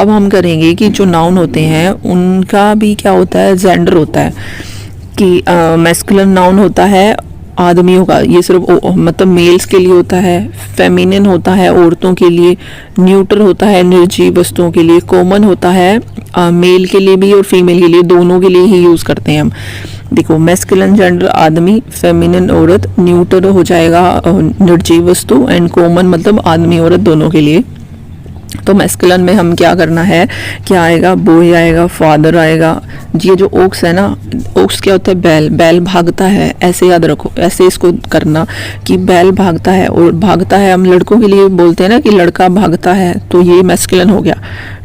अब हम करेंगे कि जो नाउन होते हैं उनका भी क्या होता है, जेंडर होता है कि मैस्कुलिन नाउन होता है आदमियों का, ये सिर्फ मतलब मेल्स के लिए होता है। फेमिनिन होता है औरतों के लिए। न्यूट्रल होता है निर्जीव वस्तुओं के लिए। कॉमन होता है मेल के लिए भी और फीमेल के लिए, दोनों के लिए ही यूज़ करते हैं हम। देखो मैस्कुलिन जेंडर आदमी, फेमिनिन औरत, न्यूट्रल हो जाएगा निर्जीव वस्तु, एंड कॉमन मतलब आदमी औरत दोनों के लिए। तो मैस्कुलिन में हम क्या करना है, क्या आएगा, बॉय आएगा, फादर आएगा। ये जो ओक्स है ना, ओक्स क्या होता है, बैल, बैल भागता है, ऐसे याद रखो, ऐसे इसको करना कि बैल भागता है। और भागता है हम लड़कों के लिए बोलते हैं ना कि लड़का भागता है, तो ये मैस्कुलिन हो गया।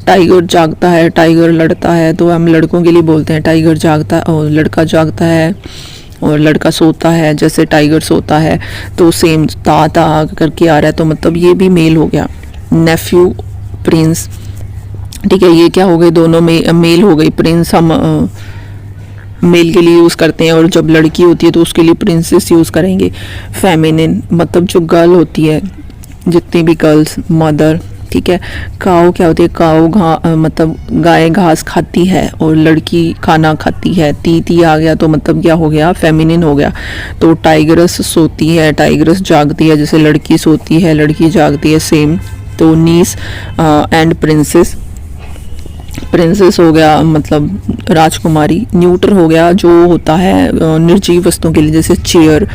टाइगर जागता है, टाइगर लड़ता है, तो हम लड़कों के लिए बोलते हैं टाइगर जागता, और लड़का जागता है और लड़का सोता है, जैसे टाइगर सोता है। तो सेम ता ता करके आ रहा है, तो मतलब ये भी मेल हो गया। नेफ्यू, प्रिंस, ठीक है, ये क्या हो गए, दोनों में मेल हो गई। प्रिंस हम मेल के लिए यूज़ करते हैं, और जब लड़की होती है तो उसके लिए प्रिंसेस यूज़ करेंगे। फेमिनिन मतलब जो गर्ल होती है, जितनी भी गर्ल्स, मदर, ठीक है। काऊ क्या होती है, काऊ मतलब गाय घास खाती है और लड़की खाना खाती है। ती आ गया तो मतलब क्या हो गया, फेमिनिन हो गया। तो टाइगरस सोती है, टाइगरस जागती है, जैसे लड़की सोती है, लड़की जागती है, सेम। तो नीस एंड प्रिंसेस, प्रिंसेस हो गया मतलब राजकुमारी। न्यूट्रल हो गया जो होता है निर्जीव वस्तुओं के लिए, जैसे chair,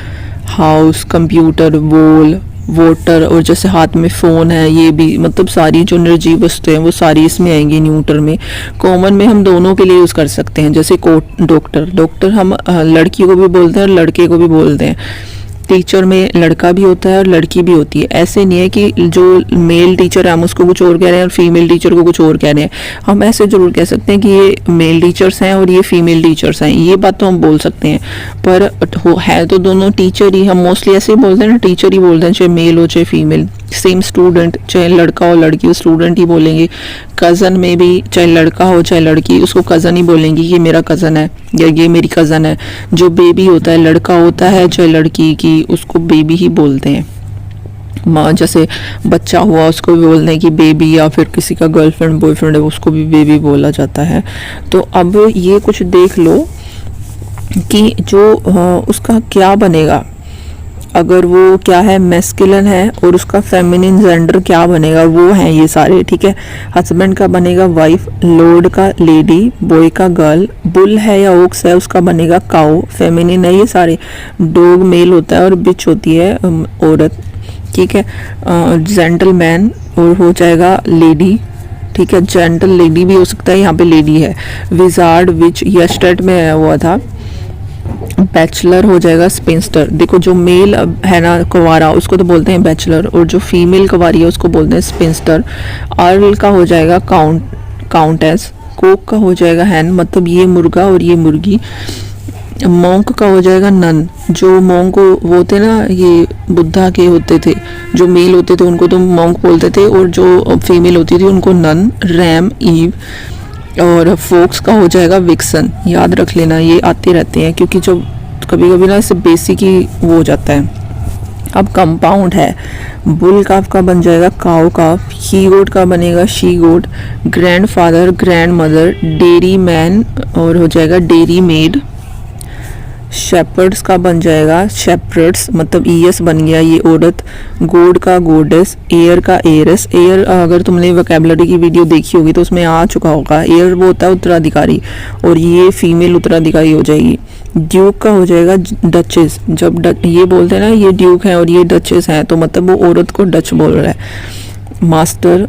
house, computer, ball, voter, और जैसे हाथ में फ़ोन है, ये भी मतलब सारी जो निर्जीव वस्तुएं हैं वो सारी इसमें आएंगी न्यूट्रल में। कॉमन में हम दोनों के लिए यूज़ कर सकते हैं, जैसे कोट, डॉक्टर, डॉक्टर हम लड़की को भी बोलते हैं और लड़के को भी बोलते हैं। टीचर में लड़का भी होता है और लड़की भी होती है। ऐसे नहीं है कि जो मेल टीचर है हम उसको कुछ और कह रहे हैं और फीमेल टीचर को कुछ और कह रहे हैं। हम ऐसे जरूर कह सकते हैं कि ये मेल टीचर्स हैं और ये फीमेल टीचर्स हैं, ये बात तो हम बोल सकते हैं। पर है तो दोनों टीचर ही, हम मोस्टली ऐसे ही बोलते हैं ना, टीचर ही बोलते हैं, चाहे मेल हो चाहे फीमेल। सेम स्टूडेंट, चाहे लड़का हो लड़की हो, स्टूडेंट ही बोलेंगे। कज़न में भी चाहे लड़का हो चाहे लड़की, उसको कज़न ही बोलेंगी, ये मेरा कज़न है या ये मेरी कज़न है। जो बेबी होता है, लड़का होता है चाहे लड़की की, उसको बेबी ही बोलते हैं। माँ, जैसे बच्चा हुआ उसको भी बोलते हैं कि बेबी, या फिर किसी का गर्लफ्रेंड बॉयफ्रेंड है उसको भी बेबी बोला जाता है। तो अब ये कुछ देख लो कि जो उसका क्या बनेगा, अगर वो क्या है मैस्कुलिन है और उसका फेमिनिन जेंडर क्या बनेगा, वो हैं ये सारे, ठीक है। हस्बैंड का बनेगा वाइफ, लॉर्ड का लेडी, बॉय का गर्ल, बुल है या ओक्स है उसका बनेगा काऊ, फेमिनिन है ये सारे। डॉग मेल होता है और बिच होती है औरत, ठीक है। जेंटलमैन और हो जाएगा लेडी, ठीक है। जेंटल लेडी भी हो सकता है, यहाँ पे लेडी है। विजार्ड विच यस्टर्ड में आया हुआ था। बैचलर हो जाएगा स्पिंस्टर। देखो जो मेल है ना कुंवारा, उसको तो बोलते हैं बैचलर, और जो फीमेल कुंवारी है उसको बोलते हैं स्पिंस्टर। अर्ल का हो जाएगा काउंटेस। कोक का हो जाएगा हैन, मतलब ये मुर्गा और ये मुर्गी। मॉन्क का हो जाएगा नन। जो मॉन्क वो होते ना, ये बुद्धा के होते थे, जो मेल होते थे उनको तो मॉन्क बोलते थे, और जो फीमेल होती थी उनको नन। Ram, ewe. और फोक्स का हो जाएगा विक्सन। याद रख लेना, ये आते रहते हैं क्योंकि जो कभी कभी ना इससे बेसिक ही वो हो जाता है। अब कंपाउंड है, बुल काफ का बन जाएगा काऊ काफ, ही गोट का बनेगा she goat, grandfather, grandmother, dairy man और हो जाएगा डेयरी मेड। शेपर्ड्स का बन जाएगा शेपर्ड्स, मतलब ईएस बन गया ये औरत। गोड का गोडेस, एयर का एयरस। एयर अगर तुमने वोकैबुलरी की वीडियो देखी होगी तो उसमें आ चुका होगा। एयर वो होता है उत्तराधिकारी, और ये फीमेल उत्तराधिकारी हो जाएगी। ड्यूक का हो जाएगा डचेस। जब ये बोलते हैं ना ये ड्यूक है और ये डचेस है, तो मतलब वो औरत को डच बोल रहा है। मास्टर,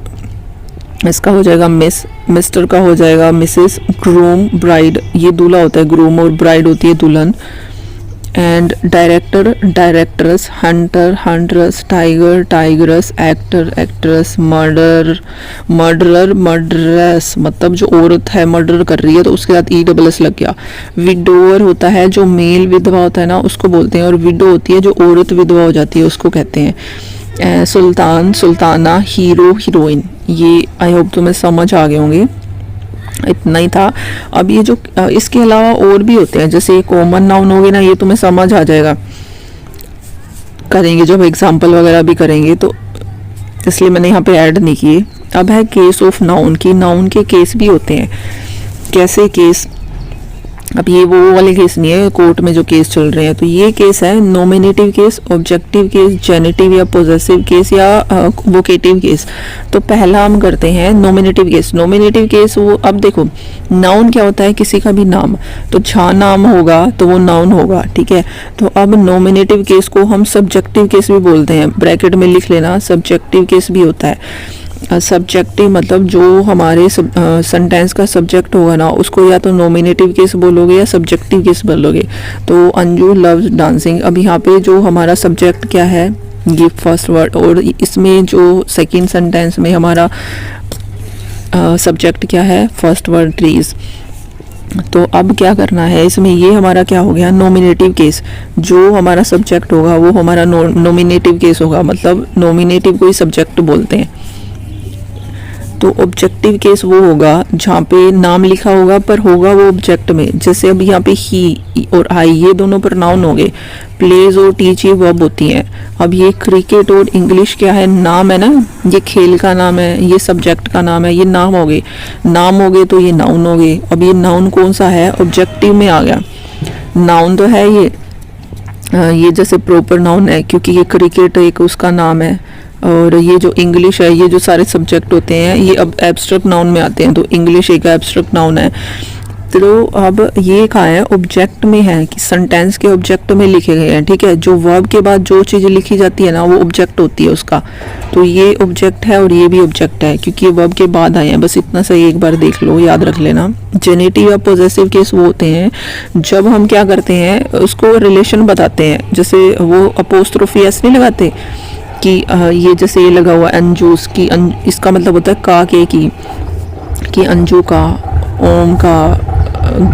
इसका हो जाएगा मिस। मिस्टर का हो जाएगा मिसेस। ग्रूम, ब्राइड, ये दूल्हा होता है ग्रूम, और ब्राइड होती है दुल्हन। And director, directress, hunter, huntress, tiger, tigress, actor, actress, murder, murderer, murderess, मतलब जो औरत है मर्डर कर रही है तो उसके साथ ESS लग गया। विडोअर होता है जो मेल विधवा होता है ना, उसको बोलते हैं, और विडो होती है जो औरत विधवा हो जाती है, उसको कहते हैं। सुल्तान, सुल्ताना, हीरो, हीरोइन। ये आई होप तुम्हें समझ आ गए होंगे, इतना ही था। अब ये जो इसके अलावा और भी होते हैं, जैसे कॉमन नाउन हो गए ना, ये तुम्हें समझ आ जाएगा, करेंगे जब एग्जाम्पल वगैरह भी करेंगे, तो इसलिए मैंने यहाँ पे ऐड नहीं किए। अब है केस ऑफ नाउन, की नाउन के केस भी होते हैं। कैसे केस? अब ये वो वाले केस नहीं है कोर्ट में जो केस चल रहे हैं, तो ये केस है nominative case, objective case, generative या पोजेसिव केस या वोकेटिव केस। तो पहला हम करते हैं नॉमिनेटिव केस। नॉमिनेटिव केस वो, अब देखो नाउन क्या होता है, किसी का भी नाम, तो जहाँ नाम होगा तो वो नाउन होगा, ठीक है। तो अब नॉमिनेटिव केस को हम सब्जेक्टिव केस भी बोलते हैं, ब्रैकेट में लिख लेना, सब्जेक्टिव केस भी होता है। सब्जेक्टिव मतलब जो हमारे सेंटेंस का सब्जेक्ट होगा ना, उसको या तो नॉमिनेटिव केस बोलोगे या सब्जेक्टिव केस बोलोगे। तो अंजू लव्स डांसिंग, अब यहाँ पे जो हमारा सब्जेक्ट क्या है, ये फर्स्ट वर्ड, और इसमें जो सेकंड सेंटेंस में हमारा सब्जेक्ट क्या है, फर्स्ट वर्ड ट्रीज। तो अब क्या करना है इसमें, ये हमारा क्या हो गया, नॉमिनेटिव केस। जो हमारा सब्जेक्ट होगा वो हमारा नॉमिनेटिव केस होगा, मतलब नॉमिनेटिव को ही सब्जेक्ट बोलते हैं। तो ऑब्जेक्टिव केस वो होगा जहाँ पे नाम लिखा होगा पर होगा वो ऑब्जेक्ट में। जैसे अब यहाँ पे ही और आई, ये दोनों प्रोनाउन हो गए। प्लेज और टीच ये वर्ब होती हैं। अब ये क्रिकेट और इंग्लिश क्या है, नाम है ना, ये खेल का नाम है, ये सब्जेक्ट का नाम है, ये नाम हो गए। नाम हो गए तो ये नाउन हो गए। अब ये नाउन कौन सा है, ऑब्जेक्टिव में आ गया। नाउन तो है ये जैसे प्रॉपर नाउन है, क्योंकि ये क्रिकेट एक उसका नाम है, और ये जो इंग्लिश है, ये जो सारे सब्जेक्ट होते हैं ये अब एब्स्ट्रैक्ट नाउन में आते हैं। तो इंग्लिश एक एब्स्ट्रैक्ट नाउन है। तो अब ये कहाँ है, ऑब्जेक्ट में है, कि सेंटेंस के ऑब्जेक्ट में लिखे गए हैं, ठीक है। जो वर्ब के बाद जो चीज़ लिखी जाती है ना, वो ऑब्जेक्ट होती है उसका। तो ये ऑब्जेक्ट है और ये भी ऑब्जेक्ट है, क्योंकि ये वर्ब के बाद आए हैं। बस इतना सही एक बार देख लो, याद रख लेना। जेनेटिव या पॉजेसिव केस वो होते हैं जब हम क्या करते हैं, उसको रिलेशन बताते हैं। जैसे वो अपोस्ट्रोफी एस नहीं लगाते कि ये जैसे ये लगा हुआ अंजूस की, इसका मतलब होता है का के की, कि अंजू का, ओम का,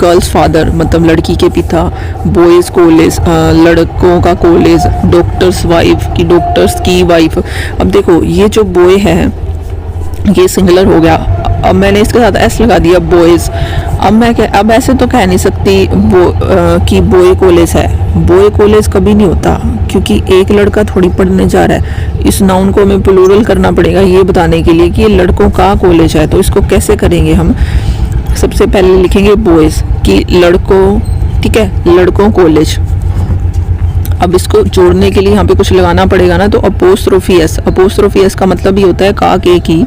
गर्ल्स फादर मतलब लड़की के पिता, बॉयज़ कॉलेज लड़कों का कॉलेज, डॉक्टर्स वाइफ की, डॉक्टर्स की वाइफ। अब देखो ये जो बॉय है ये सिंगुलर हो गया, अब मैंने इसके साथ एस लगा दिया बॉयज़। अब ऐसे तो कह नहीं सकती कि बॉय कॉलेज है। बॉय कॉलेज कभी नहीं होता, क्योंकि एक लड़का थोड़ी पढ़ने जा रहा है। इस नाउन को हमें प्लूरल करना पड़ेगा ये बताने के लिए कि ये लड़कों का कॉलेज है। तो इसको कैसे करेंगे हम, सबसे पहले लिखेंगे बॉयज़ कि लड़कों, ठीक है, लड़कों कॉलेज। अब इसको जोड़ने के लिए यहाँ पे कुछ लगाना पड़ेगा ना, तो अपोस्ट्रोफी एस, अपोस्ट्रोफी एस का मतलब ही होता है का के की,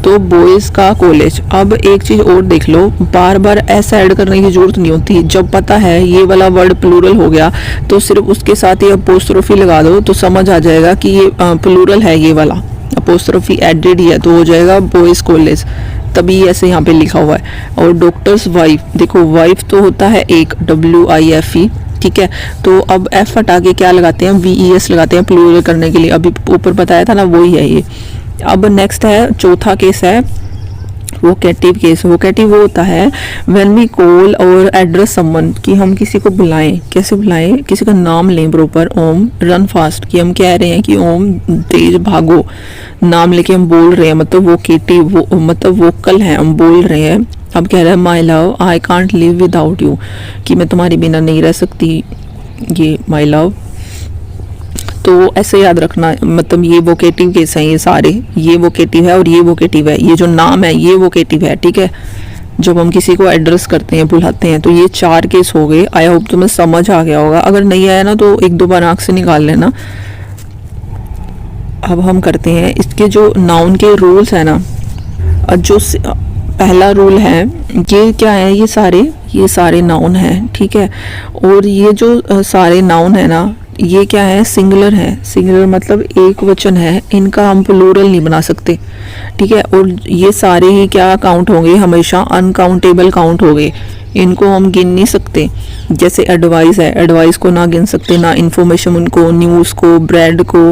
तो बॉयज़ का कॉलेज। अब एक चीज़ और देख लो, बार बार एस ऐड करने की जरूरत नहीं होती। जब पता है ये वाला वर्ड प्लूरल हो गया तो सिर्फ उसके साथ ये अपोस्ट्रोफी लगा दो तो समझ आ जाएगा कि ये प्लूरल है, ये वाला अपोस्ट्रोफी एडेड ही है, तो हो जाएगा बॉयज़ कॉलेज। तभी ऐसे यहाँ पे लिखा हुआ है। और डॉक्टर्स वाइफ, देखो वाइफ तो होता है एक, WIFE, ठीक है। तो अब एफ हटा के क्या लगाते हैं, VES लगाते हैं प्लूरल करने के लिए। अभी ऊपर बताया था ना, वही है ये। अब नेक्स्ट है, चौथा केस है वोकेटिव केस। वोकेटिव वो होता है व्हेन वी कॉल और एड्रेस समवन, कि हम किसी को बुलाएं। कैसे बुलाएं, किसी का नाम लें प्रॉपर, ओम रन फास्ट, कि हम कह रहे हैं कि ओम तेज भागो, नाम लेके हम बोल रहे हैं, मतलब वोकेटिव मतलब वोकल है, हम बोल रहे हैं। अब कह रहा है my love I can't live without you, कि मैं तुम्हारे बिना नहीं रह सकती, ये माई लव। तो ऐसे याद रखना, मतलब ये वोकेटिव केस हैं ये सारे, ये वोकेटिव है और ये वोकेटिव है। ये जो नाम है ये वोकेटिव है, ठीक है, जब हम किसी को एड्रेस करते हैं, बुलाते हैं। तो ये 4 केस हो गए। आई होप तुम्हें समझ आ गया होगा। अगर नहीं आया ना तो 1-2 बार आंख से निकाल लेना। अब हम करते हैं इसके जो नाउन के रूल्स है ना, जो पहला रूल है, ये क्या है, ये सारे नाउन हैं, ठीक है। और ये जो सारे नाउन है ना, ये क्या है, सिंगुलर है। सिंगुलर मतलब एक वचन है, इनका हम प्लूरल नहीं बना सकते, ठीक है। और ये सारे ही क्या काउंट होंगे, हमेशा अनकाउंटेबल काउंट हो गए, इनको हम गिन नहीं सकते। जैसे एडवाइस है, एडवाइस को ना गिन सकते, ना इन्फॉर्मेशन उनको, न्यूज़ को, ब्रेड को,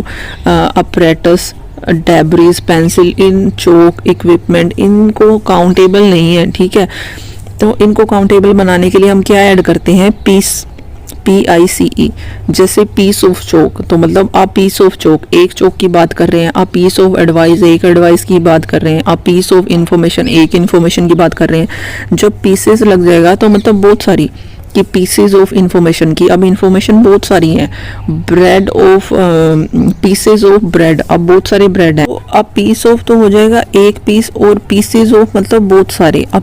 अपरेटस, डेब्रिज, पेंसिल, इन चोक, इक्विपमेंट, इनको काउंटेबल नहीं है, ठीक है। तो इनको काउंटेबल बनाने के लिए हम क्या ऐड करते हैं, PICE। जैसे पीस ऑफ चोक, तो मतलब आप पीस ऑफ चोक, एक चोक की बात कर रहे हैं। आप पीस ऑफ एडवाइस, एक एडवाइस की बात कर रहे हैं। आप पीस ऑफ इंफॉर्मेशन, एक इंफॉर्मेशन की बात कर रहे हैं। जब पीसेस लग जाएगा तो मतलब बहुत सारी, कि पीसेज ऑफ इंफॉर्मेशन की, अब इंफॉर्मेशन बहुत सारी है, bread of pieces of bread, अब बहुत सारे ब्रेड है, अब पीस ऑफ तो हो जाएगा एक पीस, और पीसेज ऑफ मतलब बहुत सारे, अब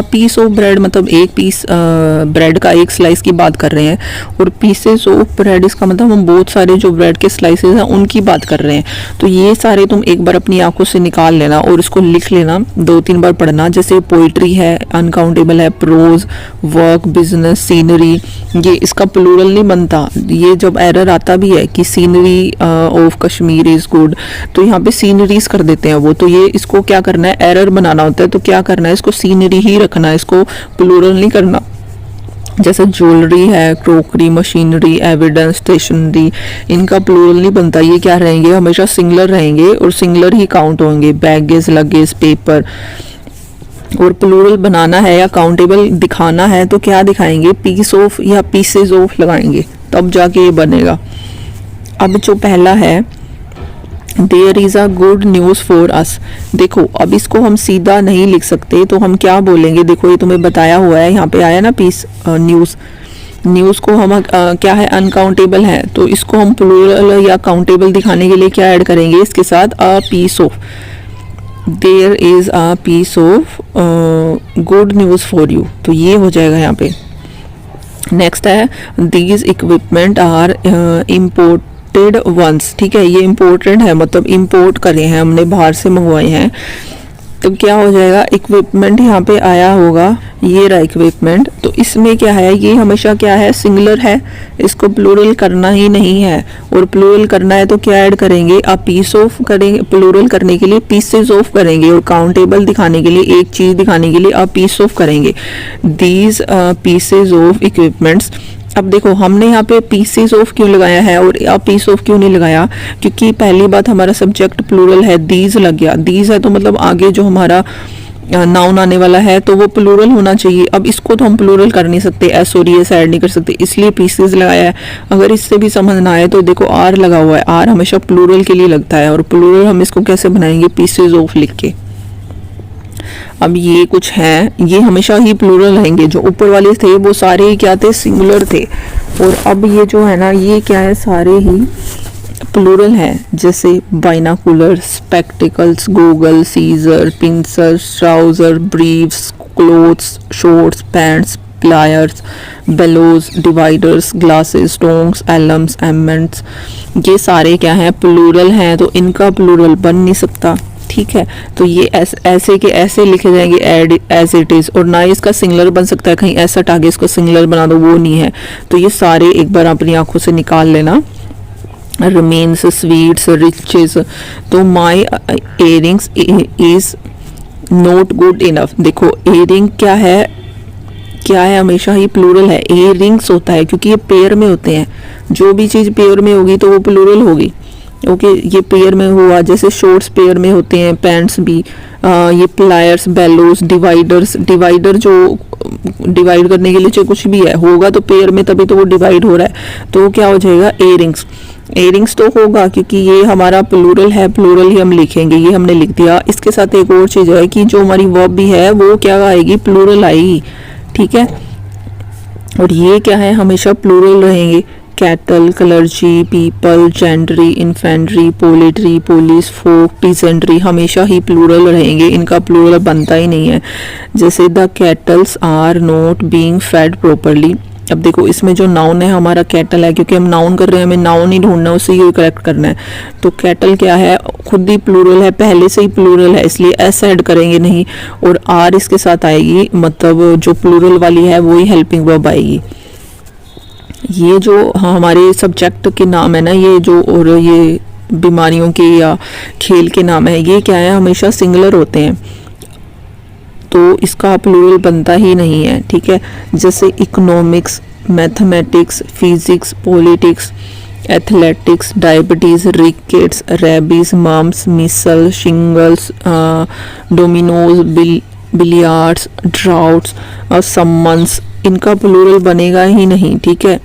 पीस ऑफ ब्रेड मतलब एक पीस ब्रेड का, एक स्लाइस की बात कर रहे हैं, और पीसेज ऑफ ब्रेड इसका मतलब हम बहुत सारे जो ब्रेड के स्लाइसेस हैं उनकी बात कर रहे हैं। तो ये सारे तुम एक बार अपनी आंखों से निकाल लेना और इसको लिख लेना, 2-3 बार पढ़ना। जैसे पोइट्री है, अनकाउंटेबल है, प्रोज, वर्क, बिजनेस, सीनरी, ये इसका प्लूरल नहीं बनता। ये जब एरर आता भी है कि scenery of Kashmir is good, तो यहाँ पे सीनरीज कर देते हैं वो, तो ये इसको क्या करना है, एरर बनाना होता है, तो क्या करना है, इसको सीनरी ही रखना है, इसको प्लूरल नहीं करना। जैसे ज्वेलरी है, क्रोकरी, मशीनरी, एविडेंस, स्टेशनरी, इनका प्लूरल नहीं बनता, ये क्या रहेंगे, हमेशा सिंगुलर रहेंगे और सिंगुलर ही काउंट होंगे। Baggage, luggage, paper. और प्लूरल बनाना है या काउंटेबल दिखाना है तो क्या दिखाएंगे, पीस ऑफ या पीसेज ऑफ लगाएंगे, तब जाके ये बनेगा। अब जो पहला है, there is a good news for us, देखो अब इसको हम सीधा नहीं लिख सकते, तो हम क्या बोलेंगे, देखो ये तुम्हें बताया हुआ है, यहाँ पे आया ना पीस, न्यूज़ को हम क्या है, अनकाउंटेबल है, तो इसको हम प्लूरल या काउंटेबल दिखाने के लिए क्या ऐड करेंगे, इसके साथ a piece of, there is a piece of good news for you, तो ये हो जाएगा यहाँ पे। नेक्स्ट है, these equipment are imported ones, ठीक है, ये इम्पोर्टेड है मतलब इम्पोर्ट करे हैं हमने, बाहर से मंगवाए हैं, तो क्या हो जाएगा, इक्विपमेंट यहाँ पे आया होगा, ये रहा इक्विपमेंट, तो इसमें क्या है, ये हमेशा क्या है, सिंगुलर है, इसको प्लूरल करना ही नहीं है, और प्लूरल करना है तो क्या ऐड करेंगे, अ पीस ऑफ करेंगे, प्लूरल करने के लिए पीसेज ऑफ करेंगे, और काउंटेबल दिखाने के लिए, एक चीज दिखाने के लिए अ पीस ऑफ करेंगे, दीज पीसेज ऑफ इक्विपमेंट्स। अब देखो हमने यहाँ पे पीसेस ऑफ क्यों लगाया है और अब पीस ऑफ क्यों नहीं लगाया, क्योंकि पहली बात हमारा सब्जेक्ट प्लूरल है, दीज लग गया, दीज है तो मतलब आगे जो हमारा नाउन आने वाला है तो वो प्लूरल होना चाहिए। अब इसको तो हम प्लूरल कर नहीं सकते, एस और एस ऐड नहीं कर सकते, इसलिए पीसेस लगाया है। अगर इससे भी समझ ना आए तो देखो आर लगा हुआ है, आर हमेशा प्लूरल के लिए लगता है, और प्लूरल हम इसको कैसे बनाएंगे, पीसेस ऑफ लिख के। अब ये कुछ हैं, ये हमेशा ही प्लूरल रहेंगे, जो ऊपर वाले थे वो सारे ही क्या थे, सिंगुलर थे, और अब ये जो है ना, ये क्या है, सारे ही प्लूरल है। जैसे binocular, spectacles, goggle, scissor, pincer, trouser, briefs, clothes, shorts, pants, pliers, bellows, dividers, glasses, tongs, alms, amends, ये सारे क्या हैं, प्लूरल हैं, तो इनका प्लूरल बन नहीं सकता, ठीक है। तो ये ऐसे के ऐसे लिखे जाएंगे एज इट इज, और ना इसका सिंगुलर बन सकता है, कहीं ऐसा टागे इसको सिंगुलर बना दो, वो नहीं है। तो ये सारे एक बार अपनी आंखों से निकाल लेना। रिमेन्स, स्वीट्स, रिचेस, तो my earrings is not good enough. देखो इयरिंग क्या है, हमेशा ही प्लूरल है, इयरिंग्स होता है क्योंकि ये पेयर में होते हैं, जो भी चीज़ पेयर में होगी तो वो प्लूरल होगी। ओके ये पेयर में हुआ, जैसे शॉर्ट्स पेयर में होते हैं, पैंट्स भी, ये प्लायर्स, बेलोस, डिवाइडर्स, डिवाइडर जो डिवाइड करने के लिए चाहे कुछ भी है होगा तो पेयर में, तभी तो वो डिवाइड हो रहा है, तो क्या हो जाएगा, इयरिंग्स। इयरिंग्स तो होगा क्योंकि ये हमारा प्लूरल है, प्लूरल ही हम लिखेंगे, ये हमने लिख दिया। इसके साथ एक और चीज़ है कि जो हमारी वर्ब भी है वो क्या आएगी, प्लूरल आएगी, ठीक है। और ये क्या है, हमेशा प्लूरल रहेंगे, cattle, clergy, people, gentry, infantry, poultry, police, folk, peasantry, हमेशा ही प्लूरल रहेंगे, इनका प्लूरल बनता ही नहीं है। जैसे the cattles are not being fed properly. अब देखो इसमें जो नाउन है हमारा कैटल है, क्योंकि हम नाउन कर रहे हैं, हमें नाउन ही ढूंढना है, उसे ही करेक्ट करना है। तो कैटल क्या है, खुद ही प्लूरल है, पहले से ही प्लूरल है, इसलिए एस ऐड करेंगे नहीं, और आर इसके साथ आएगी, मतलब जो प्लूरल वाली है वो ही हेल्पिंग वर्ब आएगी। ये जो हमारे सब्जेक्ट के नाम है ना, ये जो, और ये बीमारियों के या खेल के नाम है, ये क्या है, हमेशा सिंगुलर होते हैं, तो इसका प्लूरल बनता ही नहीं है, ठीक है। जैसे economics, mathematics, physics, politics, athletics, diabetes, rickets, rabies, mumps, measles, shingles, dominoes, billiards, draughts और सम्मन्स, इनका प्लूरल बनेगा ही नहीं, ठीक है।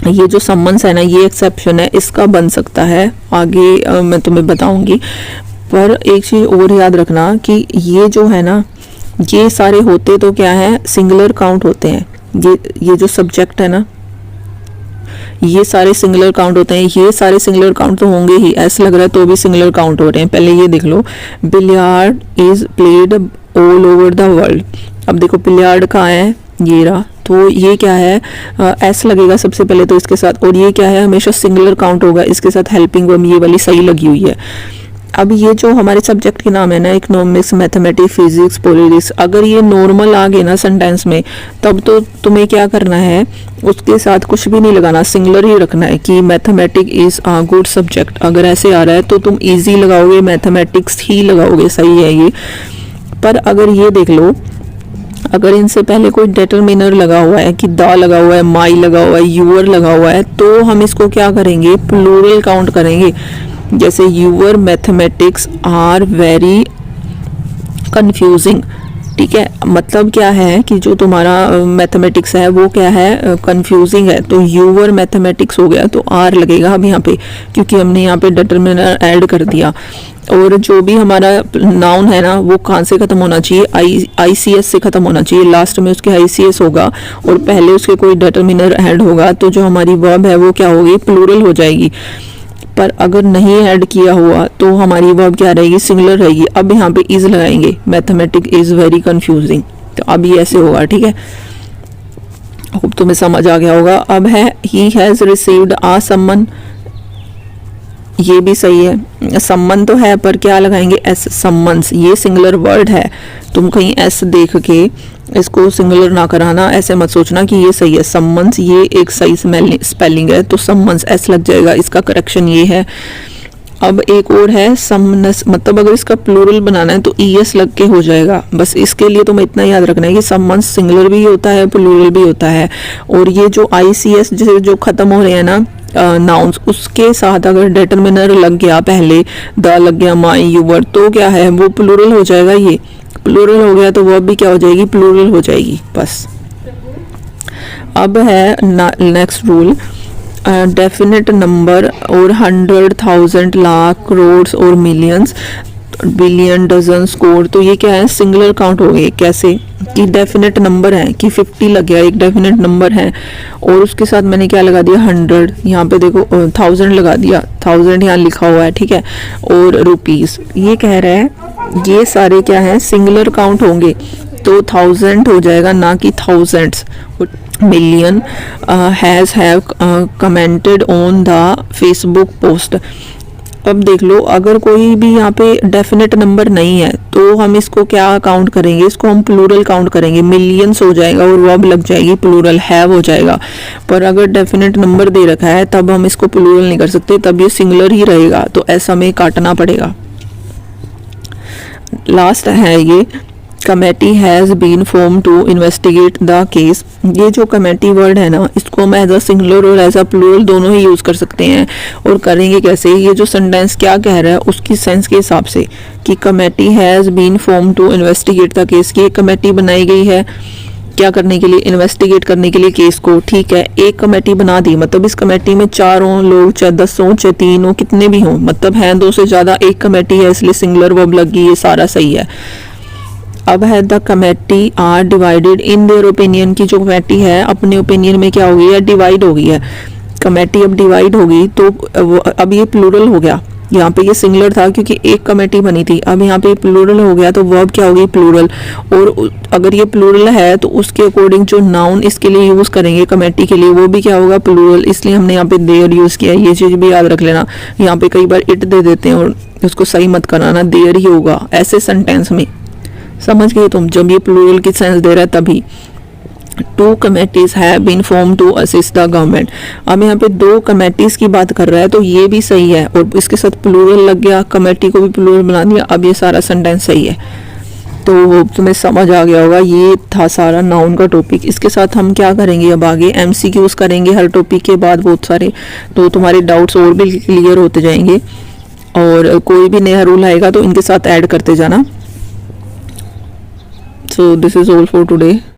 ये जो सम्मन्स है ना, ये एक्सेप्शन है, इसका बन सकता है, आगे मैं तुम्हें बताऊंगी। पर एक चीज़ और याद रखना कि ये जो है ना, ये सारे होते तो क्या है, सिंगुलर काउंट होते हैं, ये जो सब्जेक्ट है ना, ये सारे सिंगुलर काउंट होते हैं, ये सारे सिंगुलर काउंट तो होंगे ही, ऐसा लग रहा है तो भी सिंगुलर काउंट हो रहे हैं। पहले ये देख लो, billiard is played all over the world. अब देखो बिलियार्ड कहाँ है, ये रहा, तो ये क्या है, एस लगेगा सबसे पहले तो इसके साथ, और ये क्या है, हमेशा सिंगुलर काउंट होगा, इसके साथ हेल्पिंग वर्ब ये वाली सही लगी हुई है। अब ये जो हमारे सब्जेक्ट के नाम है ना, इकोनॉमिक्स, मैथमेटिक्स, फिजिक्स, पॉलिटिक्स, अगर ये नॉर्मल आ गए ना सेंटेंस में, तब तो तुम्हें क्या करना है, उसके साथ कुछ भी नहीं लगाना, सिंगुलर ही रखना है कि mathematics is a good subject. अगर ऐसे आ रहा है तो तुम इजी लगाओगे, मैथमेटिक्स ही लगाओगे, सही है ये। पर अगर ये देख लो, अगर इनसे पहले कोई डिटरमिनर लगा हुआ है कि दा लगा हुआ है, माई लगा हुआ है, यूअर लगा हुआ है, तो हम इसको क्या करेंगे, प्लूरल काउंट करेंगे। जैसे your mathematics are very confusing, ठीक है, मतलब क्या है कि जो तुम्हारा मैथमेटिक्स है वो क्या है, कंफ्यूजिंग है, तो यूअर मैथमेटिक्स हो गया, तो आर लगेगा अब यहाँ पे, क्योंकि हमने यहाँ पे डिटरमिनर ऐड कर दिया। और जो भी हमारा नाउन है ना, वो कहाँ से खत्म होना चाहिए, ICS से खत्म होना चाहिए, लास्ट में उसके ICS होगा और पहले उसके कोई डिटरमिनर ऐड होगा, तो जो हमारी वर्ब है वो क्या होगी, प्लूरल हो जाएगी। पर अगर नहीं ऐड किया हुआ तो हमारी वर्ब क्या रहेगी, सिंगुलर रहेगी। अब यहाँ पे इज लगाएंगे, मैथमेटिक्स इज वेरी कंफ्यूजिंग, तो अब ये ऐसे होगा, ठीक है। होप तुम्हें समझ आ गया होगा। अब है ही हैज रिसीव्ड आ समन, ये भी सही है, सम्मन तो है पर क्या लगाएंगे, एस, सम्मन्स, ये सिंगुलर वर्ड है, तुम कहीं एस देख के इसको सिंगुलर ना कराना, ऐसे मत सोचना कि ये सही है। सम्मन्स ये एक सही स्पेलिंग है, तो सम्मन्स एस लग जाएगा, इसका करेक्शन ये है। अब एक और है समनस, मतलब अगर इसका प्लूरल बनाना है तो ES लग के हो जाएगा, बस इसके लिए तुम्हें इतना याद रखना है कि सम्मन्स सिंगुलर भी होता है, प्लूरल भी होता है। और ये जो ICS जो खत्म हो रहे हैं ना नाउन्स, उसके साथ अगर डिटरमिनर लग गया, पहले द लग गया, माई, यूवर, तो क्या है, वो प्लूरल हो जाएगा। ये प्लूरल हो गया तो वो भी क्या हो जाएगी, प्लूरल हो जाएगी, बस। अब है नेक्स्ट रूल, डेफिनेट नंबर और 100, 1000, लाख, करोड़ और मिलियंस, बिलियन, डजन, स्कोर, तो ये क्या है, सिंगुलर काउंट हो गए। कैसे कि डेफिनेट नंबर है कि 50 लग गया, एक डेफिनेट नंबर है, और उसके साथ मैंने क्या लगा दिया, 100, यहाँ पे देखो 1000 लगा दिया, 1000 यहाँ लिखा हुआ है, ठीक है, और रुपीस, ये कह रहा है ये सारे क्या है, सिंगुलर काउंट होंगे, तो 1000 हो जाएगा, ना कि thousands. Million, has have commented on the Facebook post. अब देख लो, अगर कोई भी यहाँ पे डेफिनेट नंबर नहीं है तो हम इसको क्या काउंट करेंगे, इसको हम प्लूरल काउंट करेंगे, मिलियंस हो जाएगा और वर्ब लग जाएगी, प्लूरल हैव हो जाएगा। पर अगर डेफिनेट नंबर दे रखा है तब हम इसको प्लूरल नहीं कर सकते, तब ये सिंगुलर ही रहेगा, तो ऐसा में काटना पड़ेगा। लास्ट है ये, committee has been form to investigate the case. ये जो कमेटी वर्ड है ना, इसको हम एज अ सिंगुलर और एज अ प्लूरल दोनों ही यूज़ कर सकते हैं। और करेंगे कैसे, ये जो सेंटेंस क्या कह रहा है उसकी सेंस के हिसाब से, कि committee has been form to investigate the case, की एक कमेटी बनाई गई है क्या करने के लिए, इन्वेस्टिगेट करने के लिए केस को, ठीक है। एक कमेटी बना दी, मतलब इस कमेटी में 4 हों लोग, चाहे 10 हों, चाहे 3 हों, कितने भी हों, मतलब हैं 2 से ज़्यादा, एक कमेटी है इसलिए सिंगुलर वर्ब लगी, ये सारा सही है। अब है the committee are divided in their opinion, की जो कमेटी है अपने ओपिनियन में क्या हो गई है, डिवाइड हो गई है। कमेटी अब डिवाइड हो गई तो अब ये प्लूरल हो गया, यहाँ पे ये सिंगुलर था क्योंकि एक कमेटी बनी थी, अब यहाँ पे प्लूरल हो गया तो वर्ब क्या होगी, प्लूरल। और अगर ये प्लूरल है तो उसके अकॉर्डिंग जो नाउन इसके लिए यूज करेंगे कमेटी के लिए, वो भी क्या होगा, प्लूरल, इसलिए हमने यहाँ पे देयर यूज किया है, ये चीज भी याद रख लेना। यहाँ पे कई बार इट दे देते हैं और उसको सही मत कराना, देयर ही होगा ऐसे सेंटेंस में, समझ गए तुम, जब ये प्लूरल की सेंस दे रहा है तभी। 2 committees have been form to assist the government. अब यहाँ पे 2 कमेटीज की बात कर रहा है तो ये भी सही है, और इसके साथ प्लूरल लग गया, कमेटी को भी प्लूरल बना दिया, अब ये सारा सेंटेंस सही है। तो तुम्हें समझ आ गया होगा, ये था सारा नाउन का टॉपिक। इसके साथ हम क्या करेंगे, अब आगे MCQs करेंगे हर टॉपिक के बाद बहुत सारे, तो तुम्हारे डाउट्स और भी क्लियर होते जाएंगे, और कोई भी नया रूल आएगा तो इनके साथ ऐड करते जाना। So this is all for today.